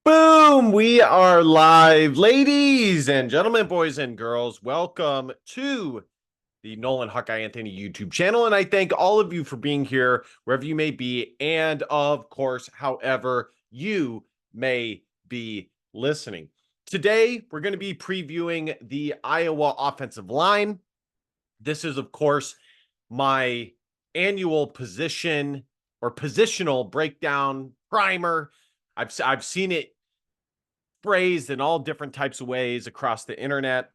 Boom! We are live. Ladies and gentlemen, boys and girls, welcome to the Nolan Hawkeye Anthony YouTube channel. And I thank all of you for being here, wherever you may be. And of course, however you may be listening. Today, we're going to be previewing the Iowa offensive line. This is, of course, my annual position or positional breakdown primer. I've seen it phrased in all different types of ways across the internet.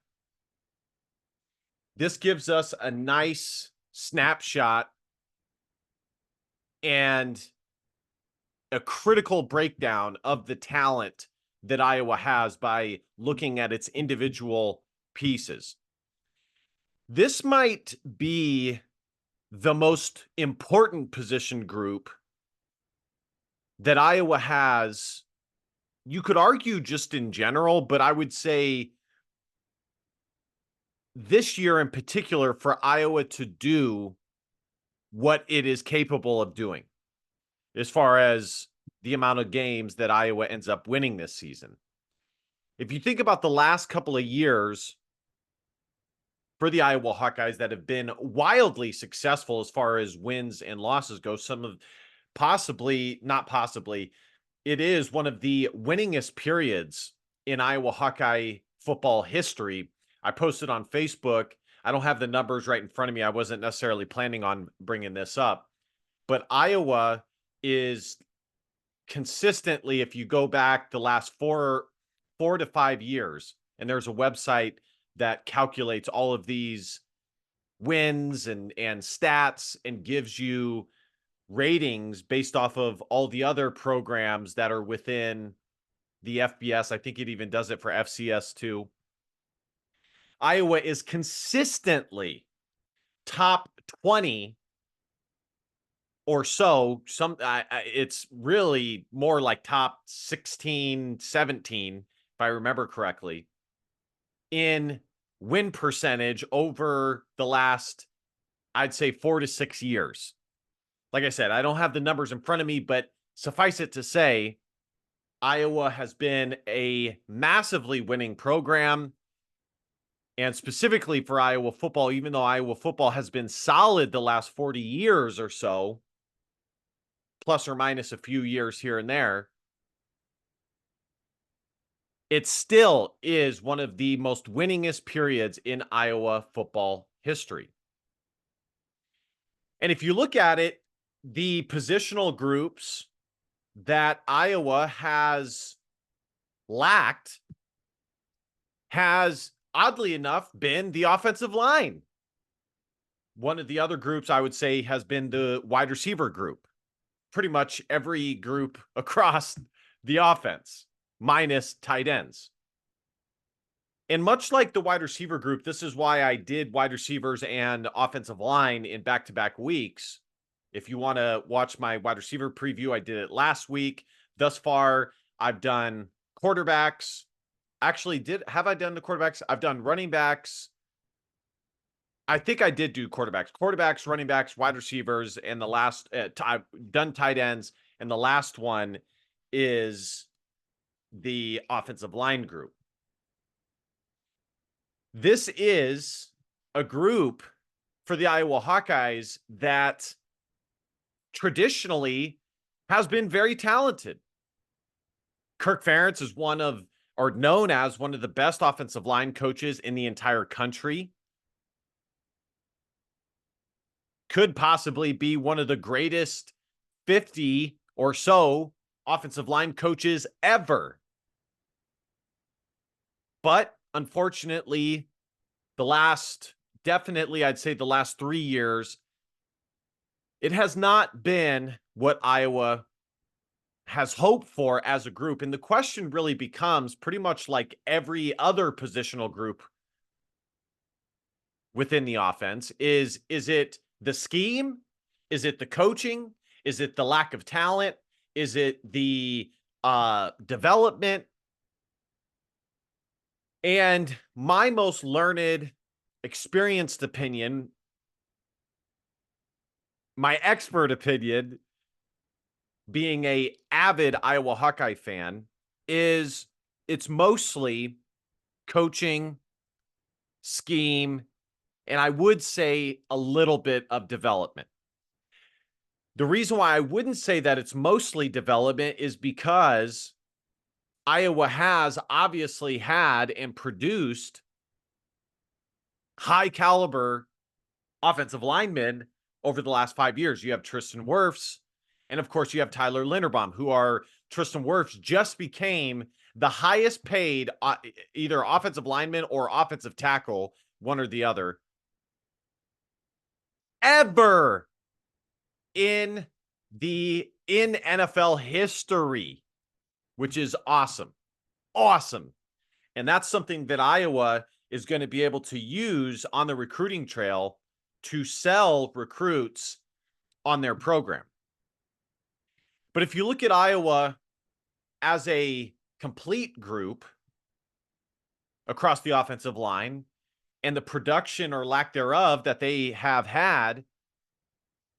This gives us a nice snapshot and a critical breakdown of the talent that Iowa has by looking at its individual pieces. This might be the most important position group that Iowa has. You could argue just in general, but I would say this year in particular for Iowa to do what it is capable of doing as far as the amount of games that Iowa ends up winning this season. If you think about the last couple of years for the Iowa Hawkeyes that have been wildly successful as far as wins and losses go, some of not possibly, it is one of the winningest periods in Iowa Hawkeye football history. I posted on Facebook. I don't have the numbers right in front of me. I wasn't necessarily planning on bringing this up, but Iowa is consistently, if you go back the last four to 5 years, and there's a website that calculates all of these wins and stats and gives you ratings based off of all the other programs that are within the FBS. I think it even does it for FCS too. Iowa is consistently top 20 or so. It's really more like top 16, 17, if I remember correctly, in win percentage over the last, I'd say, 4 to 6 years. Like I said, I don't have the numbers in front of me, but suffice it to say, Iowa has been a massively winning program. And specifically for Iowa football, even though Iowa football has been solid the last 40 years or so, plus or minus a few years here and there, it still is one of the most winningest periods in Iowa football history. And if you look at it, the positional groups that Iowa has lacked has, oddly enough, been the offensive line. One of the other groups I would say has been the wide receiver group. Pretty much every group across the offense, minus tight ends. And much like the wide receiver group, this is why I did wide receivers and offensive line in back-to-back weeks. If you want to watch my wide receiver preview, I did it last week. Thus far, I've done quarterbacks. Actually, have I done the quarterbacks? I've done running backs. I think I did do quarterbacks, running backs, wide receivers, and the last I've done tight ends, and the last one is the offensive line group. This is a group for the Iowa Hawkeyes that traditionally has been very talented. Kirk Ferentz is known as one of the best offensive line coaches in the entire country. Could possibly be one of the greatest 50 or so offensive line coaches ever. But unfortunately, I'd say the last 3 years, it has not been what Iowa has hoped for as a group. And the question really becomes, pretty much like every other positional group within the offense, is it the scheme? Is it the coaching? Is it the lack of talent? Is it the development? And my most learned, experienced opinion, my expert opinion, being a avid Iowa Hawkeye fan, is it's mostly coaching, scheme, and I would say a little bit of development. The reason why I wouldn't say that it's mostly development is because Iowa has obviously had and produced high caliber offensive linemen over the last 5 years. You have Tristan Wirfs, and of course you have Tyler Linderbaum, who are Tristan Wirfs just became the highest paid either offensive lineman or offensive tackle, one or the other, ever in NFL history, which is awesome. Awesome. And that's something that Iowa is going to be able to use on the recruiting trail to sell recruits on their program. But if you look at Iowa as a complete group across the offensive line and the production or lack thereof that they have had,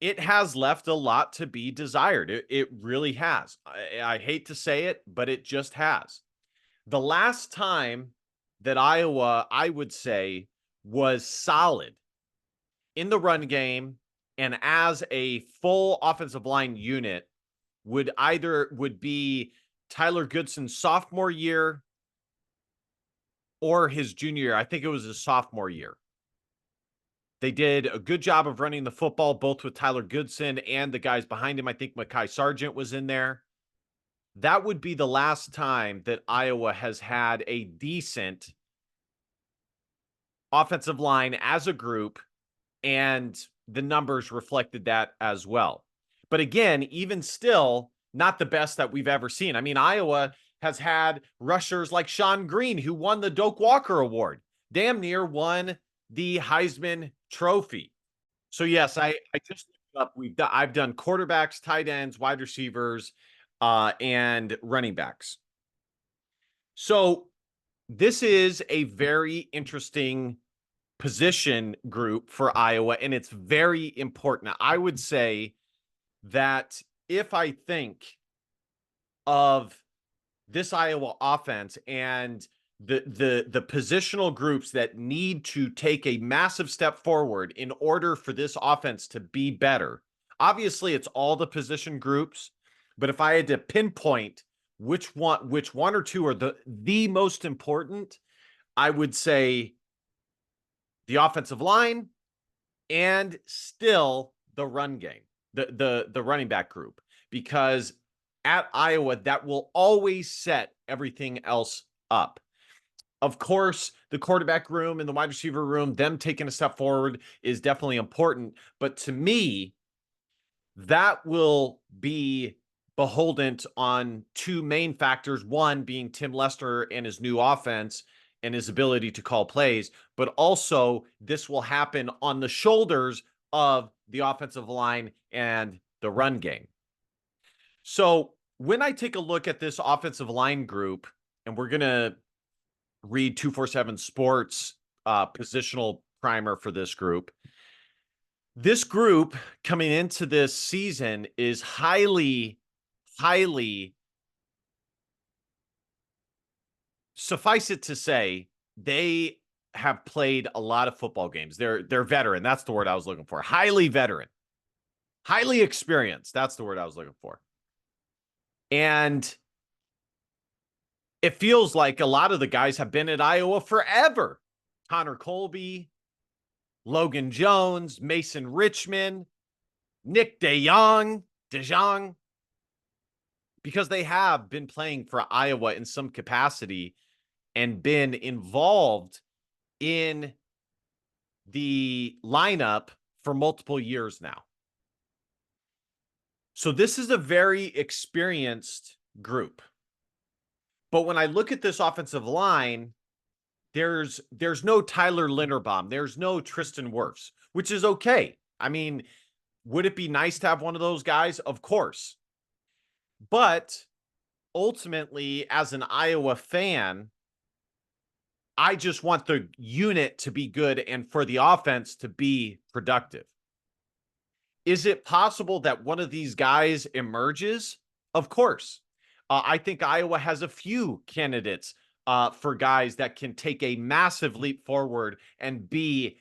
it has left a lot to be desired. It really has. I hate to say it, but it just has. The last time that Iowa, I would say, was solid in the run game and as a full offensive line unit would be Tyler Goodson's sophomore year or his junior year. I think it was his sophomore year. They did a good job of running the football, both with Tyler Goodson and the guys behind him. I think Mekhi Sargent was in there. That would be the last time that Iowa has had a decent offensive line as a group, and the numbers reflected that as well. But again, even still, not the best that we've ever seen. I mean, Iowa has had rushers like Sean Green, who won the Doak Walker Award, damn near won the Heisman Trophy. So yes, I just looked up. I've done quarterbacks, tight ends, wide receivers, and running backs. So this is a very interesting position group for Iowa, and it's very important. I would say that if I think of this Iowa offense and the positional groups that need to take a massive step forward in order for this offense to be better. Obviously, it's all the position groups, but if I had to pinpoint which one or two are the most important, I would say the offensive line and still the run game, the running back group, because at Iowa, that will always set everything else up. Of course, the quarterback room and the wide receiver room, them taking a step forward is definitely important. But to me, that will be beholden on two main factors. One being Tim Lester and his new offense and his ability to call plays, but also this will happen on the shoulders of the offensive line and the run game. So when I take a look at this offensive line group, and we're going to read 247 Sports positional primer for this group. This group coming into this season is highly, suffice it to say, they have played a lot of football games. They're veteran. That's the word I was looking for. Highly veteran. Highly experienced. That's the word I was looking for. And it feels like a lot of the guys have been at Iowa forever. Connor Colby, Logan Jones, Mason Richmond, Nick DeJong, because they have been playing for Iowa in some capacity and been involved in the lineup for multiple years now. So this is a very experienced group. But when I look at this offensive line, there's no Tyler Linderbaum. There's no Tristan Wirfs, which is okay. I mean, would it be nice to have one of those guys? Of course. But ultimately, as an Iowa fan, I just want the unit to be good and for the offense to be productive. Is it possible that one of these guys emerges? Of course. I think Iowa has a few candidates for guys that can take a massive leap forward and be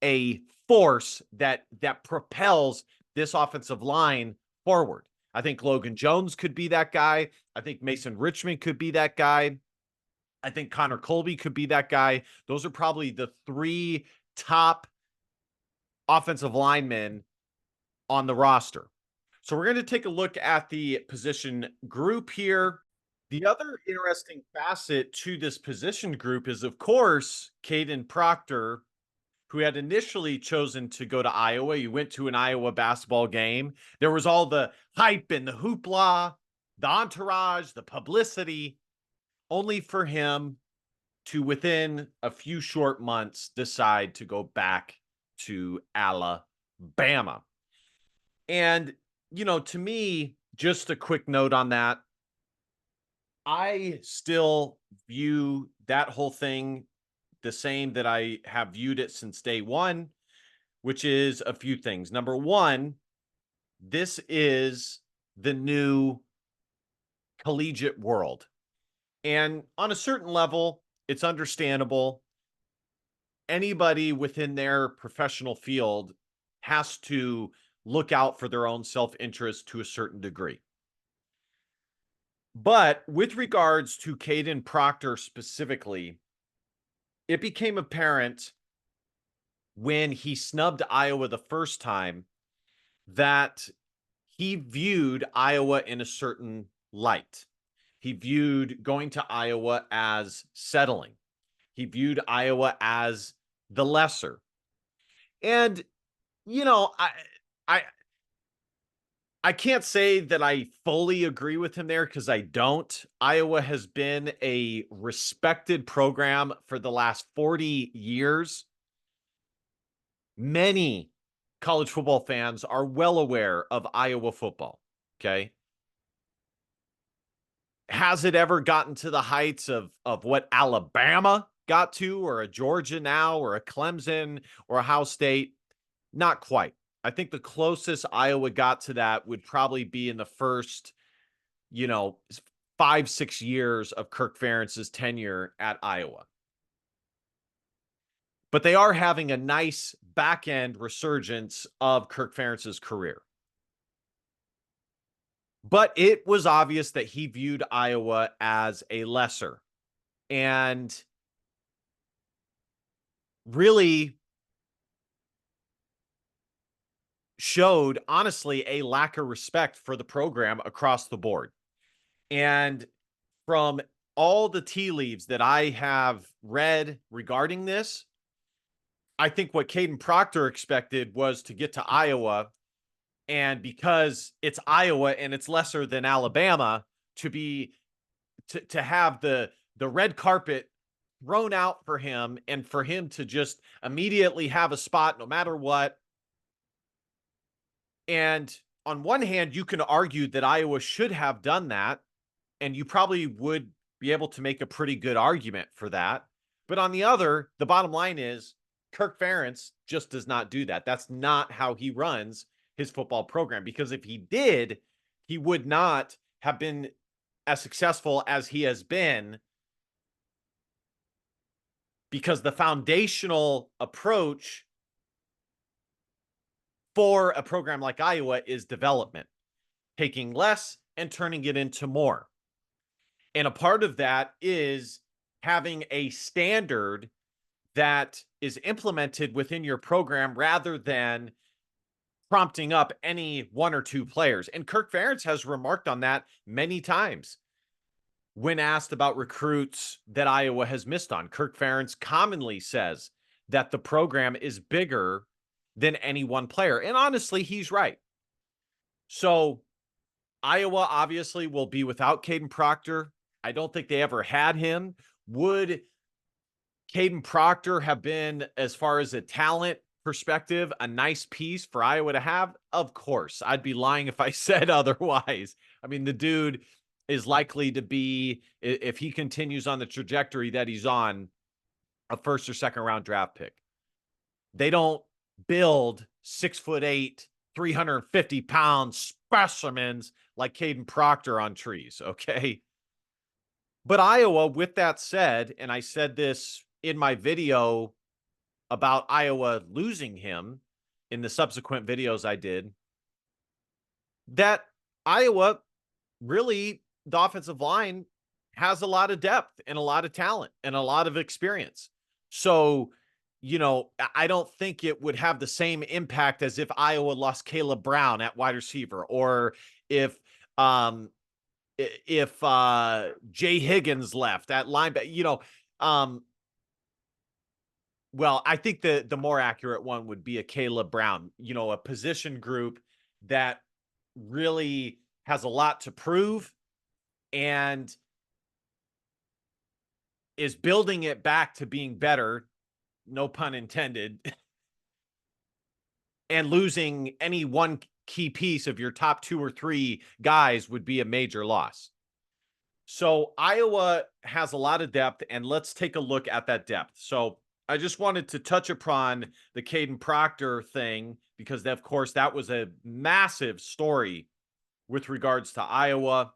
a force that propels this offensive line forward. I think Logan Jones could be that guy. I think Mason Richmond could be that guy. I think Connor Colby could be that guy. Those are probably the three top offensive linemen on the roster. So we're going to take a look at the position group here. The other interesting facet to this position group is, of course, Caden Proctor, who had initially chosen to go to Iowa. He went to an Iowa basketball game. There was all the hype and the hoopla, the entourage, the publicity, only for him to, within a few short months, decide to go back to Alabama. And, to me, just a quick note on that. I still view that whole thing the same that I have viewed it since day one, which is a few things. Number one, this is the new collegiate world. And on a certain level, it's understandable. Anybody within their professional field has to look out for their own self-interest to a certain degree. But with regards to Caden Proctor specifically, it became apparent when he snubbed Iowa the first time that he viewed Iowa in a certain light. He viewed going to Iowa as settling. He viewed Iowa as the lesser. And, I I can't say that I fully agree with him there because I don't. Iowa has been a respected program for the last 40 years. Many college football fans are well aware of Iowa football. Okay. Has it ever gotten to the heights of what Alabama got to, or a Georgia now, or a Clemson, or Ohio State? Not quite. I think the closest Iowa got to that would probably be in the first, 5, 6 years of Kirk Ferentz's tenure at Iowa. But they are having a nice back end resurgence of Kirk Ferentz's career. But it was obvious that he viewed Iowa as a lesser, and really showed, honestly, a lack of respect for the program across the board. And from all the tea leaves that I have read regarding this, I think what Caden Proctor expected was to get to Iowa, and because it's Iowa and it's lesser than Alabama, to have the red carpet thrown out for him, and for him to just immediately have a spot no matter what. And on one hand, you can argue that Iowa should have done that, and you probably would be able to make a pretty good argument for that. But on the other, the bottom line is Kirk Ferentz just does not do that. That's not how he runs his football program, because if he did, he would not have been as successful as he has been, because the foundational approach for a program like Iowa is development, taking less and turning it into more. And a part of that is having a standard that is implemented within your program rather than prompting up any one or two players. And Kirk Ferentz has remarked on that many times. When asked about recruits that Iowa has missed on, Kirk Ferentz commonly says that the program is bigger than any one player. And honestly, he's right. So Iowa obviously will be without Caden Proctor. I don't think they ever had him. Would Caden Proctor have been, as far as a talent perspective, a nice piece for Iowa to have? Of course. I'd be lying if I said otherwise. I mean, the dude is likely to be, if he continues on the trajectory that he's on, a first or second round draft pick. They don't build 6'8" 350-pound specimens like Caden Proctor on trees, okay? But Iowa, with that said, and I said this in my video about Iowa losing him in the subsequent videos I did, that Iowa really, the offensive line has a lot of depth and a lot of talent and a lot of experience. So, I don't think it would have the same impact as if Iowa lost Caleb Brown at wide receiver, or if um Jay Higgins left at linebacker. Well, I think the more accurate one would be a Caleb Brown, a position group that really has a lot to prove and is building it back to being better, no pun intended, and losing any one key piece of your top 2 or 3 guys would be a major loss. So Iowa has a lot of depth, and let's take a look at that depth. So I just wanted to touch upon the Caden Proctor thing because, of course, that was a massive story with regards to Iowa.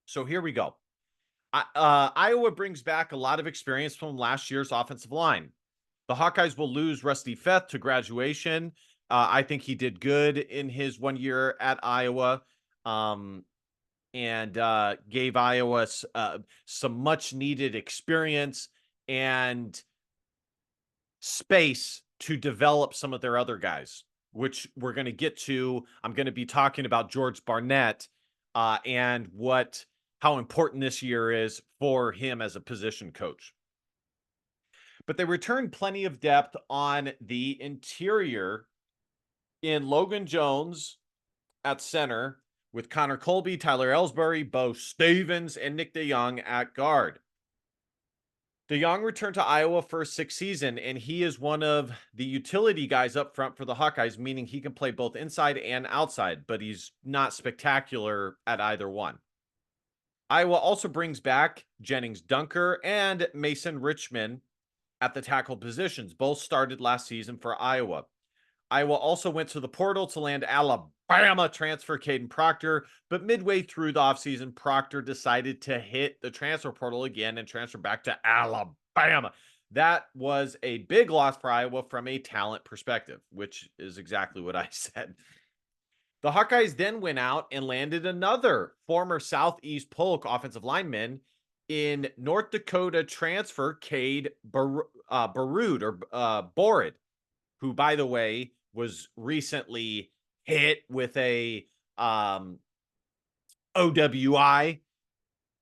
So here we go. Iowa brings back a lot of experience from last year's offensive line. The Hawkeyes will lose Rusty Feth to graduation. I think he did good in his 1 year at Iowa, and gave Iowa some much needed experience and space to develop some of their other guys, which we're going to get to. I'm going to be talking about George Barnett and how important this year is for him as a position coach. But they returned plenty of depth on the interior in Logan Jones at center, with Connor Colby, Tyler Ellsbury, Bo Stevens, and Nick DeYoung at guard. DeYoung returned to Iowa for his 6th season, and he is one of the utility guys up front for the Hawkeyes, meaning he can play both inside and outside, but he's not spectacular at either one. Iowa also brings back Jennings Dunker and Mason Richman at the tackle positions. Both started last season for Iowa. Iowa also went to the portal to land Alabama transfer Caden Proctor, but midway through the offseason, Proctor decided to hit the transfer portal again and transfer back to Alabama. That was a big loss for Iowa from a talent perspective, which is exactly what I said. The Hawkeyes then went out and landed another former Southeast Polk offensive lineman in North Dakota transfer Cade Borid, who, by the way, was recently hit with a OWI.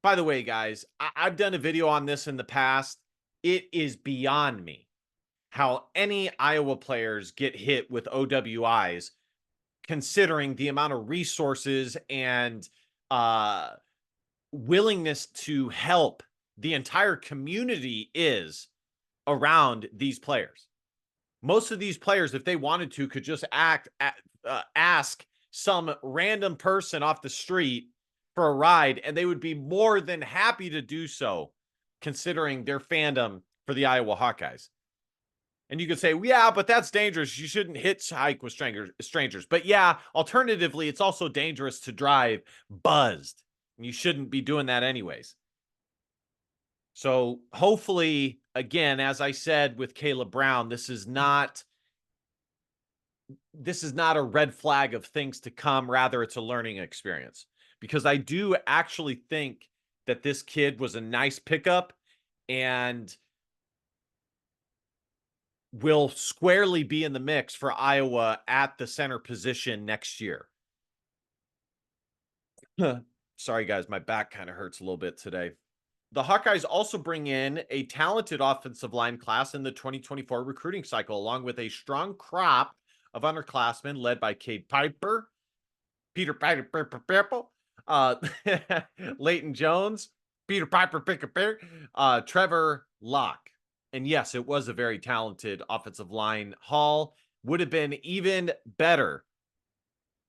By the way, guys, I've done a video on this in the past. It is beyond me how any Iowa players get hit with OWIs, considering the amount of resources and willingness to help the entire community is around these players. Most of these players, if they wanted to, could just ask some random person off the street for a ride, and they would be more than happy to do so, considering their fandom for the Iowa Hawkeyes. And you could say, well, yeah, but that's dangerous. You shouldn't hitchhike with strangers. But yeah, alternatively, it's also dangerous to drive buzzed. And you shouldn't be doing that anyways. So hopefully, again, as I said with Caleb Brown, this is not a red flag of things to come. Rather, it's a learning experience, because I do actually think that this kid was a nice pickup and will squarely be in the mix for Iowa at the center position next year. Sorry, guys, my back kind of hurts a little bit today. The Hawkeyes also bring in a talented offensive line class in the 2024 recruiting cycle, along with a strong crop of underclassmen led by Cade Piper, Peter Piper, Leighton Jones, Peter Piper, Trevor Locke. And yes, it was a very talented offensive line haul. Would have been even better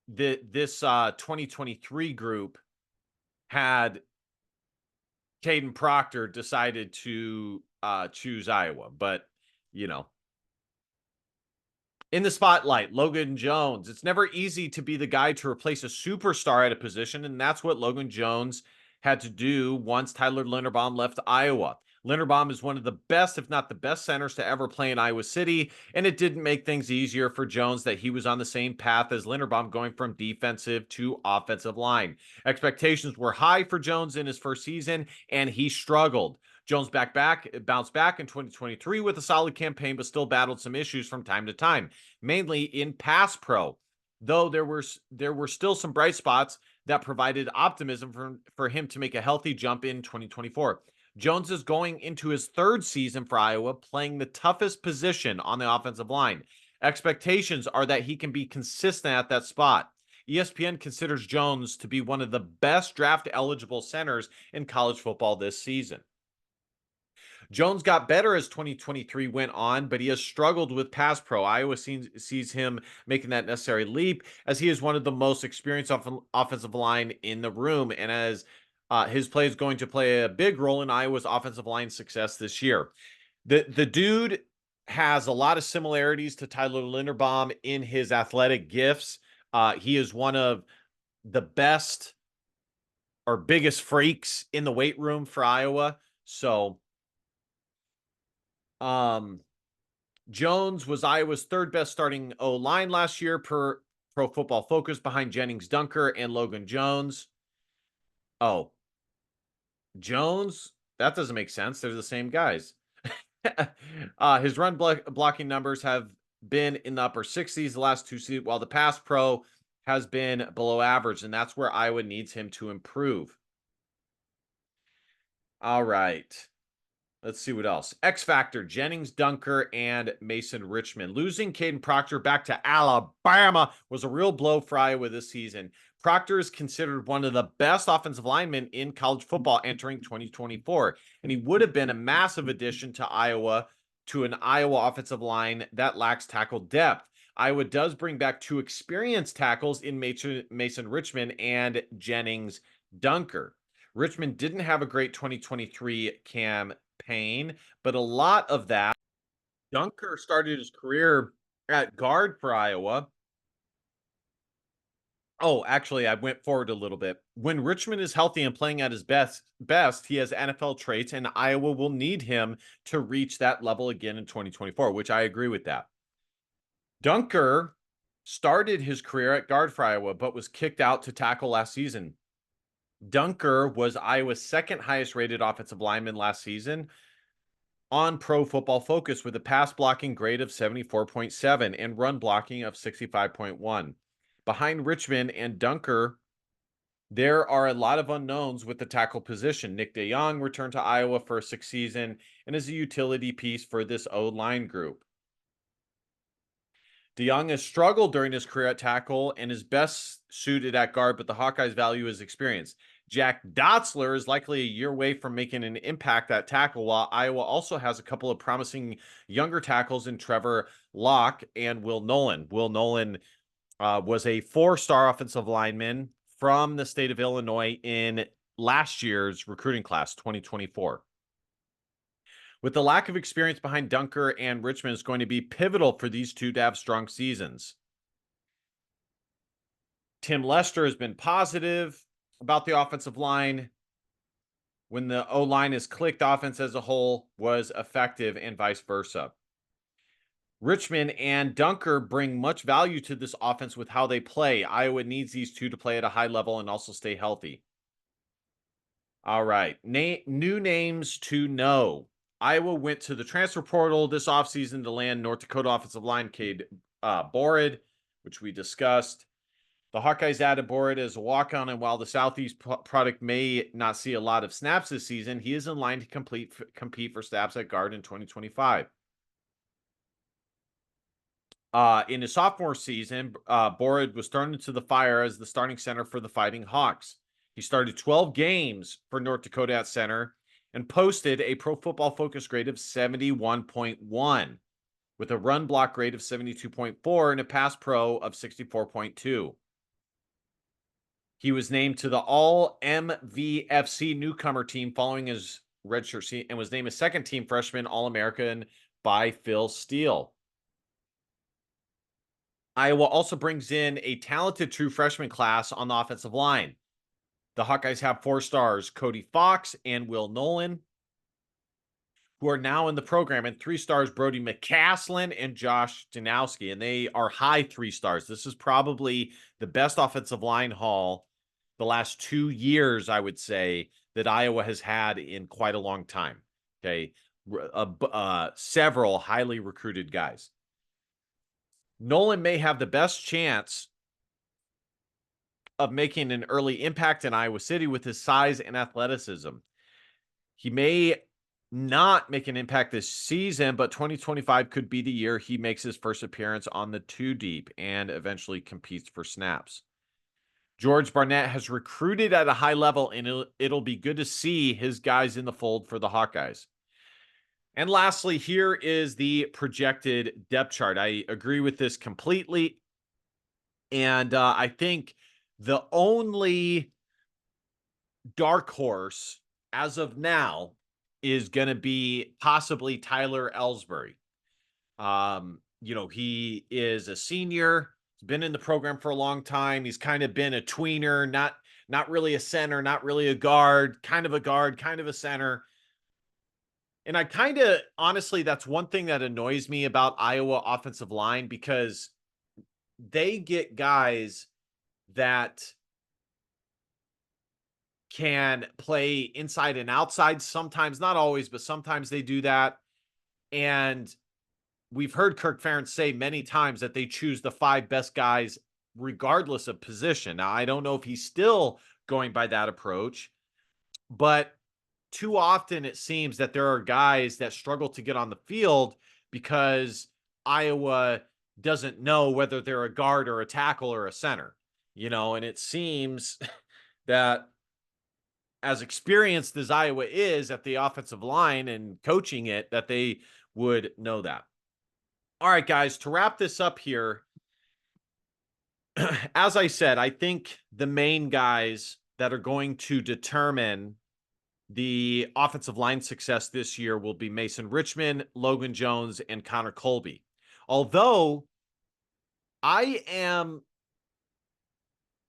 this 2023 group had Caden Proctor decided to choose Iowa. But, In the spotlight, Logan Jones. It's never easy to be the guy to replace a superstar at a position, and that's what Logan Jones had to do once Tyler Linderbaum left Iowa. Linderbaum is one of the best, if not the best, centers to ever play in Iowa City, and it didn't make things easier for Jones that he was on the same path as Linderbaum, going from defensive to offensive line. Expectations were high for Jones in his first season, and he struggled. Jones bounced back in 2023 with a solid campaign, but still battled some issues from time to time, mainly in pass pro. Though there were still some bright spots that provided optimism for him to make a healthy jump in 2024. Jones is going into his third season for Iowa, playing the toughest position on the offensive line. Expectations are that he can be consistent at that spot. ESPN considers Jones to be one of the best draft eligible centers in college football this season. Jones got better as 2023 went on, but he has struggled with pass pro. Iowa sees him making that necessary leap, as he is one of the most experienced offensive line in the room, and as his play is going to play a big role in Iowa's offensive line success this year. The dude has a lot of similarities to Tyler Linderbaum in his athletic gifts. He is one of the best or biggest freaks in the weight room for Iowa. So Jones was Iowa's third best starting O-line last year per Pro Football Focus, behind Jennings Dunker and Logan Jones. Oh, Jones? That doesn't make sense. They're the same guys. His run blocking numbers have been in the upper 60s the last two seasons, while the pass pro has been below average, and that's where Iowa needs him to improve. All right. Let's see what else. X Factor, Jennings Dunker and Mason Richman. Losing Caden Proctor back to Alabama was a real blow for Iowa this season. Proctor is considered one of the best offensive linemen in college football entering 2024, and he would have been a massive addition to an Iowa offensive line that lacks tackle depth. Iowa does bring back two experienced tackles in Mason Richman and Jennings Dunker. Richmond didn't have a great 2023 campaign, but a lot of that, Dunker started his career at guard for Iowa. Oh, actually, I went forward a little bit. When Richmond is healthy and playing at his best, he has NFL traits, and Iowa will need him to reach that level again in 2024, which I agree with that. Dunker started his career at guard for Iowa, but was kicked out to tackle last season. Dunker was Iowa's second highest rated offensive lineman last season on Pro Football Focus, with a pass blocking grade of 74.7 and run blocking of 65.1. Behind Richmond and Dunker, there are a lot of unknowns with the tackle position. Nick DeYoung returned to Iowa for a sixth season and is a utility piece for this O-line group. DeYoung has struggled during his career at tackle and is best suited at guard, but the Hawkeyes value his experience. Jack Dotzler is likely a year away from making an impact at tackle, while Iowa also has a couple of promising younger tackles in Trevor Locke and Will Nolan. Will Nolan was a four-star offensive lineman from the state of Illinois in last year's recruiting class, 2024. With the lack of experience behind Dunker and Richmond, is going to be pivotal for these two to have strong seasons. Tim Lester has been positive about the offensive line. When the O-line is clicked, offense as a whole was effective, and vice versa. Richmond and Dunker bring much value to this offense with how they play. Iowa needs these two to play at a high level and also stay healthy. All right. New names to know. Iowa went to the transfer portal this offseason to land North Dakota offensive line Cade Borid, which we discussed. The Hawkeyes added Borid as a walk-on, and while the Southeast product may not see a lot of snaps this season, he is in line to compete for snaps at guard in 2025. In his sophomore season, Borid was thrown into the fire as the starting center for the Fighting Hawks. He started 12 games for North Dakota at center and posted a Pro Football Focus grade of 71.1, with a run block grade of 72.4 and a pass pro of 64.2. He was named to the All-MVFC newcomer team following his redshirt season and was named a second-team freshman All-American by Phil Steele. Iowa also brings in a talented true freshman class on the offensive line. The Hawkeyes have 4 stars, Cody Fox and Will Nolan, who are now in the program, and 3 stars, Brody McCaslin and Josh Janowski, and they are high 3 stars. This is probably the best offensive line haul the last 2 years, I would say, that Iowa has had in quite a long time. Okay. Several highly recruited guys. Nolan may have the best chance of making an early impact in Iowa City with his size and athleticism. He may not make an impact this season, but 2025 could be the year he makes his first appearance on the 2 deep and eventually competes for snaps. George Barnett has recruited at a high level, and it'll be good to see his guys in the fold for the Hawkeyes. And lastly, here is the projected depth chart. I agree with this completely. And I think the only dark horse as of now is going to be possibly Tyler Ellsbury. He is a senior. He's been in the program for a long time. He's kind of been a tweener, not really a center, not really a guard, kind of a center. And I kind of, honestly, that's one thing that annoys me about Iowa offensive line, because they get guys that can play inside and outside sometimes, not always, but sometimes they do that. And we've heard Kirk Ferentz say many times that they choose the 5 best guys regardless of position. Now, I don't know if he's still going by that approach, but too often it seems that there are guys that struggle to get on the field because Iowa doesn't know whether they're a guard or a tackle or a center, and it seems that as experienced as Iowa is at the offensive line and coaching it, that they would know that. All right, guys, to wrap this up here, as I said, I think the main guys that are going to determine the offensive line success this year will be Mason Richman, Logan Jones, and Connor Colby. Although I am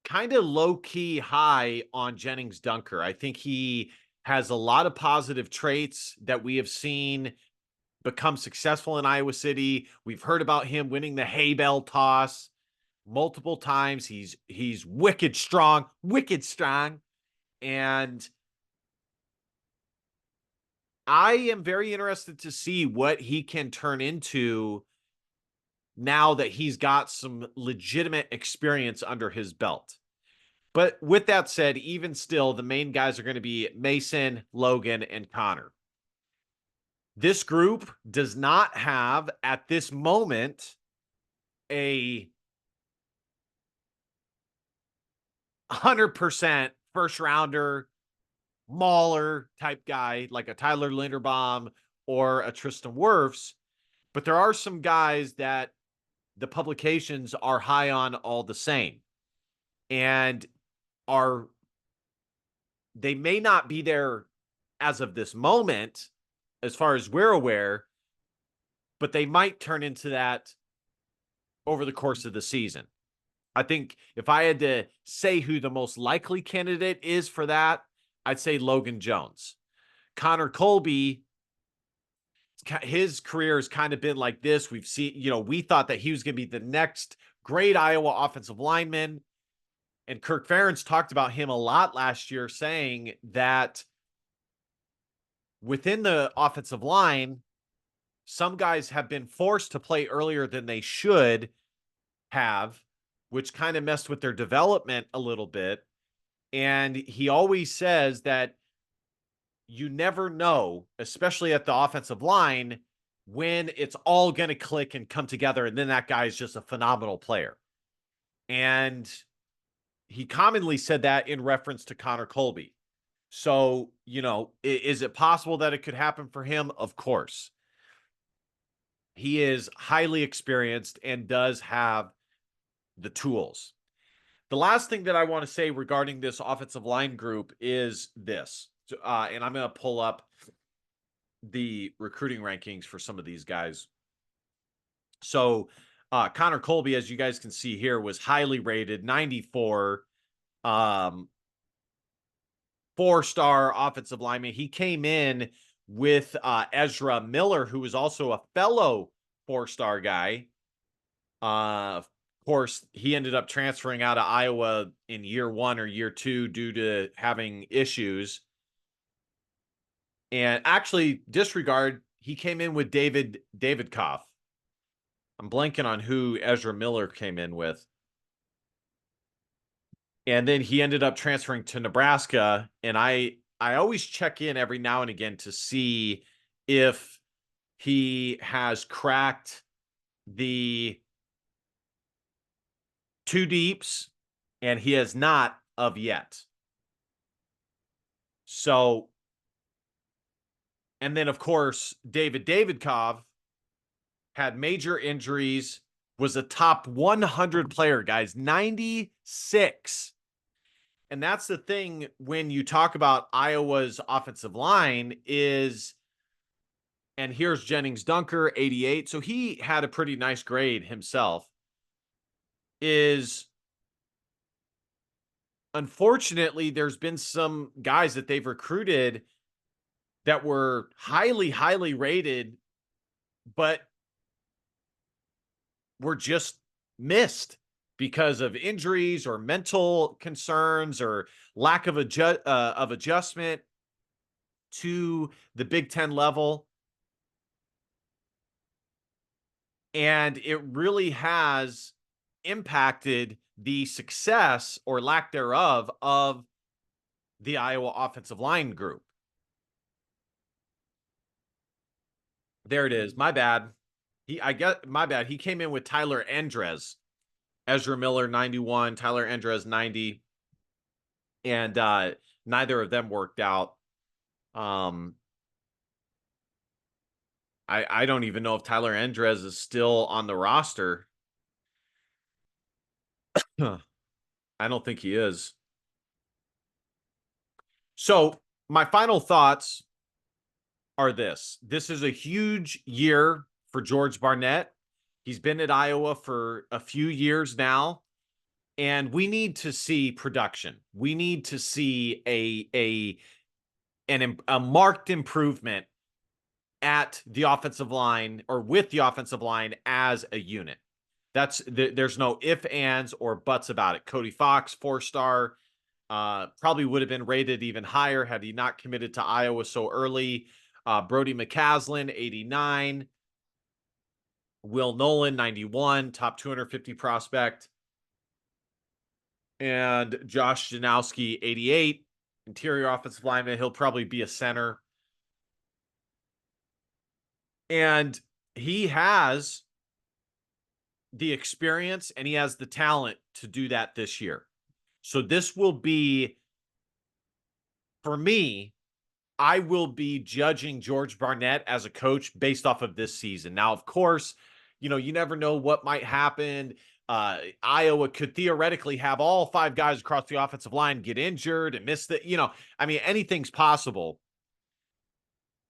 kind of low-key high on Jennings Dunker. I think he has a lot of positive traits that we have seen become successful in Iowa City. We've heard about him winning the hay bale toss multiple times. He's wicked strong, and I am very interested to see what he can turn into now that he's got some legitimate experience under his belt. But with that said, even still, the main guys are going to be Mason, Logan, and Connor. This group does not have, at this moment, a 100% first rounder, mauler type guy like a Tyler Linderbaum or a Tristan Wirfs. But there are some guys that the publications are high on all the same. And they may not be there as of this moment, as far as we're aware, but they might turn into that over the course of the season. I think if I had to say who the most likely candidate is for that, I'd say Logan Jones. Connor Colby, his career has kind of been like this. We've seen, we thought that he was going to be the next great Iowa offensive lineman. And Kirk Ferentz talked about him a lot last year, saying that within the offensive line, some guys have been forced to play earlier than they should have, which kind of messed with their development a little bit. And he always says that you never know, especially at the offensive line, when it's all going to click and come together. And then that guy is just a phenomenal player. And he commonly said that in reference to Connor Colby. So, is it possible that it could happen for him? Of course. He is highly experienced and does have the tools. The last thing that I want to say regarding this offensive line group is this. And I'm going to pull up the recruiting rankings for some of these guys. So Connor Colby, as you guys can see here, was highly rated, 94, 4-star offensive lineman. He came in with Ezra Miller, who was also a fellow 4-star guy. Of course, he ended up transferring out of Iowa in year 1 or year 2 due to having issues. And actually, disregard, he came in with David Koff. I'm blanking on who Ezra Miller came in with. And then he ended up transferring to Nebraska. And I always check in every now and again to see if he has cracked the 2 deeps, and he has not of yet. So, and then of course, David Davidkov had major injuries, was a top 100 player, guys, 96. And that's the thing when you talk about Iowa's offensive line is, and here's Jennings Dunker, 88. So he had a pretty nice grade himself. Is unfortunately, there's been some guys that they've recruited that were highly, highly rated, but were just missed because of injuries or mental concerns or lack of adjustment to the Big Ten level. And it really has impacted the success or lack thereof of the Iowa offensive line group. There it is. My bad. My bad. He came in with Tyler Andres, Ezra Miller 91, Tyler Andres 90, and neither of them worked out. I don't even know if Tyler Andres is still on the roster. I don't think he is. So my final thoughts are this. This is a huge year for George Barnett. He's been at Iowa for a few years now, and we need to see production. We need to see a marked improvement at the offensive line or with the offensive line as a unit. There's no ifs, ands, or buts about it. Cody Fox, 4-star, probably would have been rated even higher had he not committed to Iowa so early. Brody McCaslin, 89. Will Nolan, 91, top 250 prospect. And Josh Janowski, 88, interior offensive lineman. He'll probably be a center. And he has the experience and he has the talent to do that this year. So this will be, for me, I will be judging George Barnett as a coach based off of this season. Now, of course, you never know what might happen. Iowa could theoretically have all 5 guys across the offensive line get injured and miss anything's possible.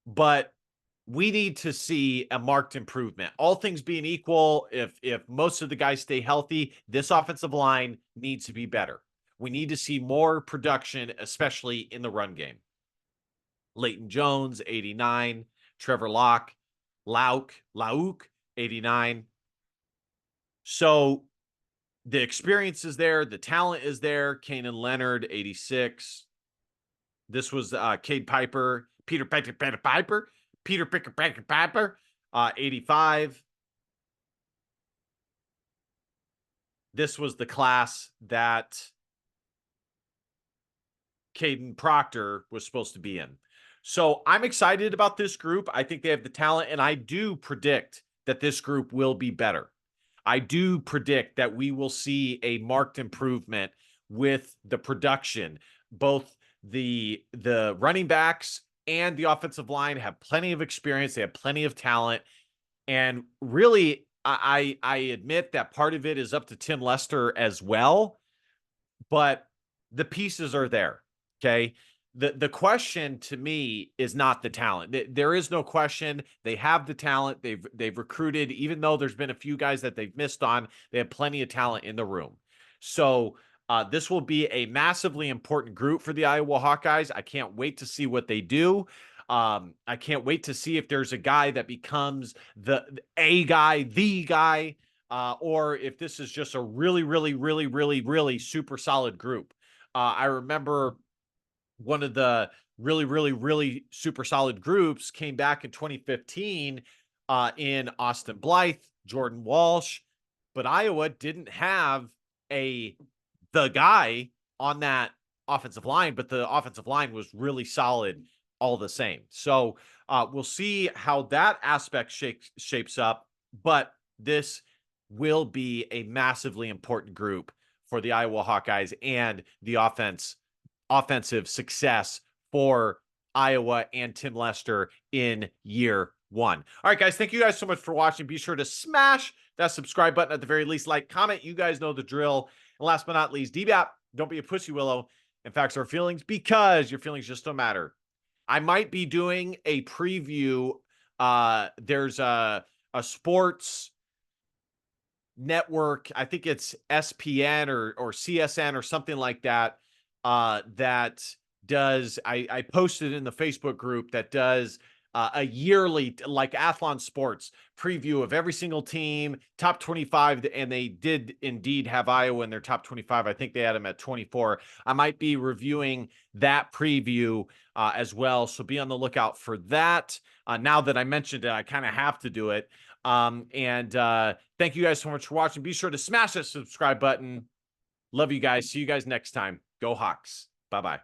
But we need to see a marked improvement. All things being equal, if most of the guys stay healthy, this offensive line needs to be better. We need to see more production, especially in the run game. Leighton Jones, 89. Trevor Lauk, 89. So the experience is there. The talent is there. Kanan Leonard, 86. This was Cade Piper, Peter Picker, 85. This was the class that Caden Proctor was supposed to be in. So I'm excited about this group. I think they have the talent, and I do predict that this group will be better. I do predict that we will see a marked improvement with the production. Both the running backs and the offensive line have plenty of experience. They have plenty of talent. And really, I admit that part of it is up to Tim Lester as well. But the pieces are there. Okay. the question to me is not the talent. There is no question. They have the talent. They've recruited, even though there's been a few guys that they've missed on, they have plenty of talent in the room. So this will be a massively important group for the Iowa Hawkeyes. I can't wait to see what they do. I can't wait to see if there's a guy that becomes the guy, or if this is just a really, really, really, really, really super solid group. I remember one of the really, really, really super solid groups came back in 2015 in Austin Blythe, Jordan Walsh, but Iowa didn't have the guy on that offensive line, but the offensive line was really solid all the same. So we'll see how that aspect shapes up, but this will be a massively important group for the Iowa Hawkeyes and the offensive success for Iowa and Tim Lester in year one. All right, guys, thank you guys so much for watching. Be sure to smash that subscribe button, at the very least. Like, comment. You guys know the drill. And last but not least, DBAP, don't be a pussy willow. And facts are feelings, because your feelings just don't matter. I might be doing a preview. There's a sports network, I think it's SPN or CSN or something like that, that does, I posted in the Facebook group, that does a yearly, like Athlon Sports, preview of every single team, top 25, and they did indeed have Iowa in their top 25. I think they had them at 24. I might be reviewing that preview as well, so be on the lookout for that. Now that I mentioned it, I kind of have to do it. Thank you guys so much for watching. Be sure to smash that subscribe button. Love you guys. See you guys next time. Go Hawks. Bye-bye.